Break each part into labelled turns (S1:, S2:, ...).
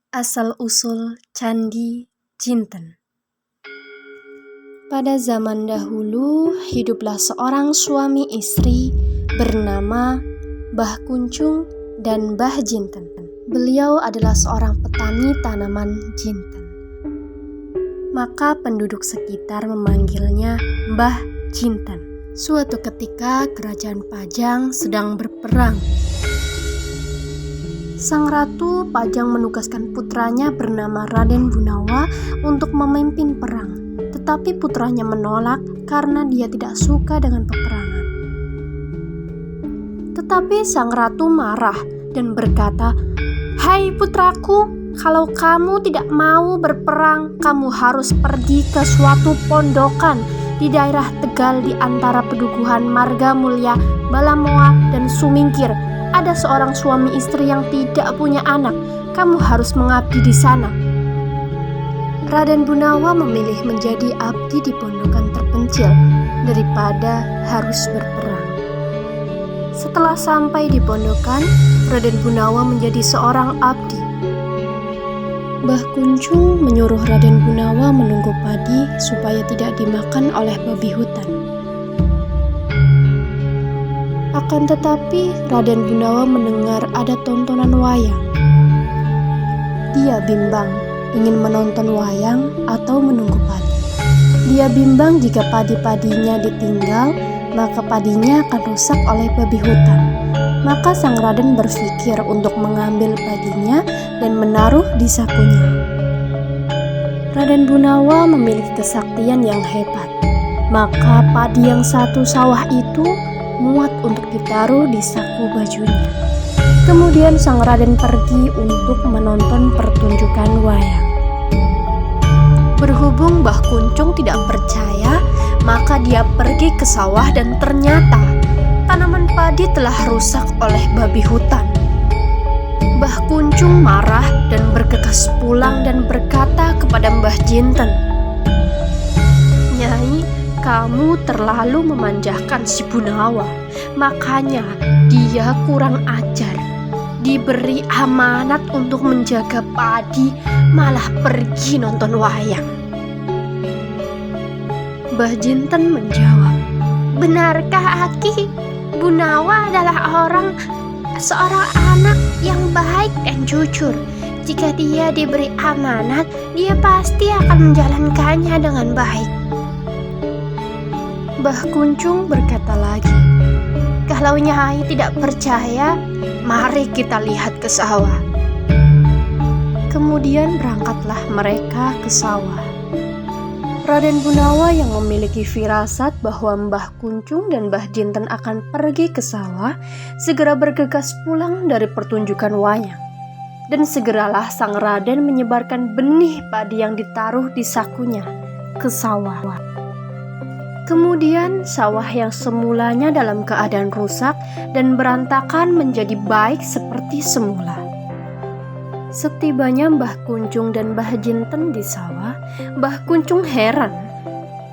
S1: Asal-usul Candi Jinten. Pada zaman dahulu, hiduplah seorang suami istri bernama Mbah Kuncung dan Mbah Jinten. Beliau adalah seorang petani tanaman jinten. Maka penduduk sekitar memanggilnya Mbah Jinten. Suatu ketika kerajaan Pajang sedang berperang. Sang Ratu Pajang menugaskan putranya bernama Raden Bunawa untuk memimpin perang. Tetapi putranya menolak karena dia tidak suka dengan peperangan. Tetapi sang ratu marah dan berkata, "Hai putraku, kalau kamu tidak mau berperang, kamu harus pergi ke suatu pondokan di daerah Tegal di antara pedukuhan Margamulya, Balamoa, dan Sumingkir. Ada seorang suami istri yang tidak punya anak. Kamu harus mengabdi di sana." Raden Bunawa memilih menjadi abdi di pondokan terpencil daripada harus berperang. Setelah sampai di pondokan, Raden Bunawa menjadi seorang abdi. Mbah Kuncung menyuruh Raden Bunawa menunggu padi supaya tidak dimakan oleh babi hutan. Akan tetapi Raden Bunawa mendengar ada tontonan wayang. Dia bimbang ingin menonton wayang atau menunggu padi. Dia bimbang jika padi-padinya ditinggal, maka padinya akan rusak oleh babi hutan. Maka sang Raden berpikir untuk mengambil padinya dan menaruh di sakunya. Raden Bunawa memiliki kesaktian yang hebat. Maka padi yang satu sawah itu muat untuk ditaruh di saku bajunya. Kemudian sang Raden pergi untuk menonton pertunjukan wayang. Berhubung Mbah Kuncung tidak percaya, maka dia pergi ke sawah dan ternyata tanaman padi telah rusak oleh babi hutan. Mbah Kuncung marah dan bergegas pulang dan berkata kepada Mbah Jinten, "Nyai, kamu terlalu memanjakan si Bunawa, makanya dia kurang ajar. Diberi amanat untuk menjaga padi, malah pergi nonton wayang." Mbah Jinten menjawab, "Benarkah Aki? Bunawa adalah seorang anak yang baik dan jujur. Jika dia diberi amanat, dia pasti akan menjalankannya dengan baik." Mbah Kuncung berkata lagi, "Kalau Nyai tidak percaya, mari kita lihat ke sawah." Kemudian berangkatlah mereka ke sawah. Raden Bunawa yang memiliki firasat bahwa Mbah Kuncung dan Mbah Jinten akan pergi ke sawah, segera bergegas pulang dari pertunjukan wayang. Dan segeralah sang Raden menyebarkan benih padi yang ditaruh di sakunya ke sawah. Kemudian sawah yang semulanya dalam keadaan rusak dan berantakan menjadi baik seperti semula. Setibanya Mbah Kuncung dan Mbah Jinten di sawah, Mbah Kuncung heran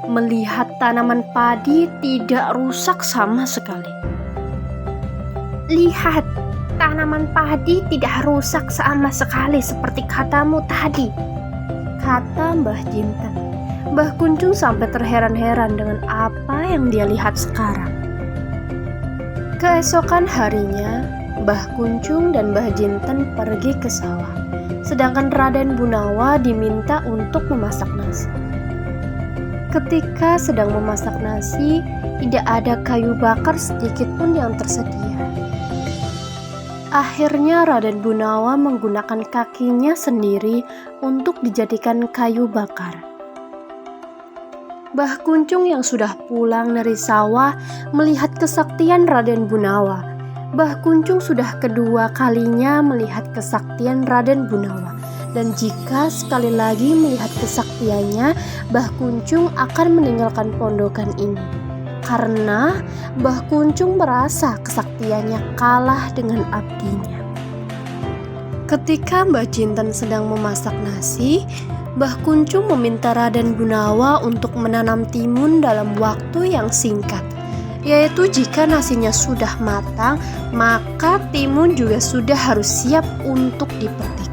S1: melihat tanaman padi tidak rusak sama sekali. "Lihat, tanaman padi tidak rusak sama sekali seperti katamu tadi," kata Mbah Jinten. Mbah Kuncung sampai terheran-heran dengan apa yang dia lihat sekarang. Keesokan harinya, Mbah Kuncung dan Mbah Jinten pergi ke sawah, sedangkan Raden Bunawa diminta untuk memasak nasi. Ketika sedang memasak nasi, tidak ada kayu bakar sedikit pun yang tersedia. Akhirnya Raden Bunawa menggunakan kakinya sendiri untuk dijadikan kayu bakar. Mbah Kuncung yang sudah pulang dari sawah melihat kesaktian Raden Bunawa. Mbah Kuncung sudah kedua kalinya melihat kesaktian Raden Bunawa. Dan jika sekali lagi melihat kesaktiannya, Mbah Kuncung akan meninggalkan pondokan ini. Karena Mbah Kuncung merasa kesaktiannya kalah dengan abdinya. Ketika Mbah Jinten sedang memasak nasi, Mbah Kuncung meminta Raden Bunawa untuk menanam timun dalam waktu yang singkat. Yaitu jika nasinya sudah matang, maka timun juga sudah harus siap untuk dipetik.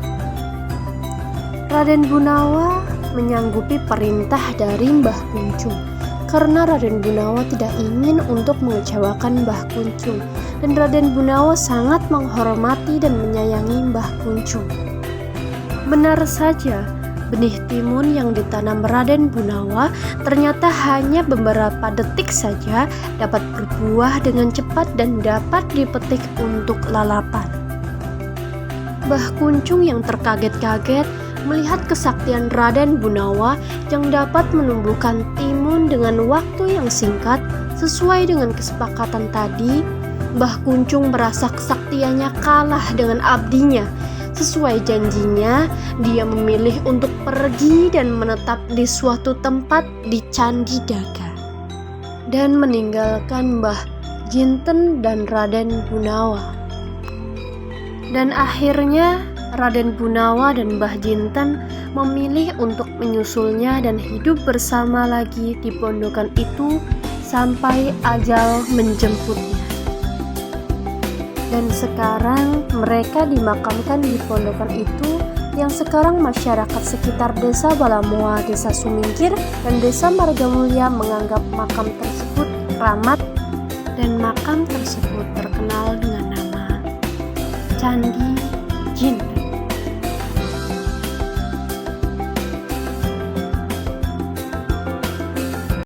S1: Raden Gunawa menyanggupi perintah dari Mbah Kuncung karena Raden Gunawa tidak ingin untuk mengecewakan Mbah Kuncung, dan Raden Gunawa sangat menghormati dan menyayangi Mbah Kuncung. Benar saja, benih timun yang ditanam Raden Gunawa ternyata hanya beberapa detik saja dapat berbuah dengan cepat dan dapat dipetik untuk lalapan. Mbah Kuncung yang terkaget-kaget melihat kesaktian Raden Gunawa yang dapat menumbuhkan timun dengan waktu yang singkat sesuai dengan kesepakatan tadi. Mbah Kuncung merasa kesaktiannya kalah dengan abdinya. Sesuai janjinya, dia memilih untuk pergi dan menetap di suatu tempat di Candi Daga dan meninggalkan Mbah Jinten dan Raden Gunawa. Dan akhirnya Raden Gunawa dan Mbah Jinten memilih untuk menyusulnya dan hidup bersama lagi di pondokan itu sampai ajal menjemputnya. Dan sekarang mereka dimakamkan di pondokan itu yang sekarang masyarakat sekitar Desa Balamoa, Desa Sumingkir, dan Desa Margamulya menganggap makam tersebut keramat, dan makam tersebut terkenal dengan nama Candi Jinten.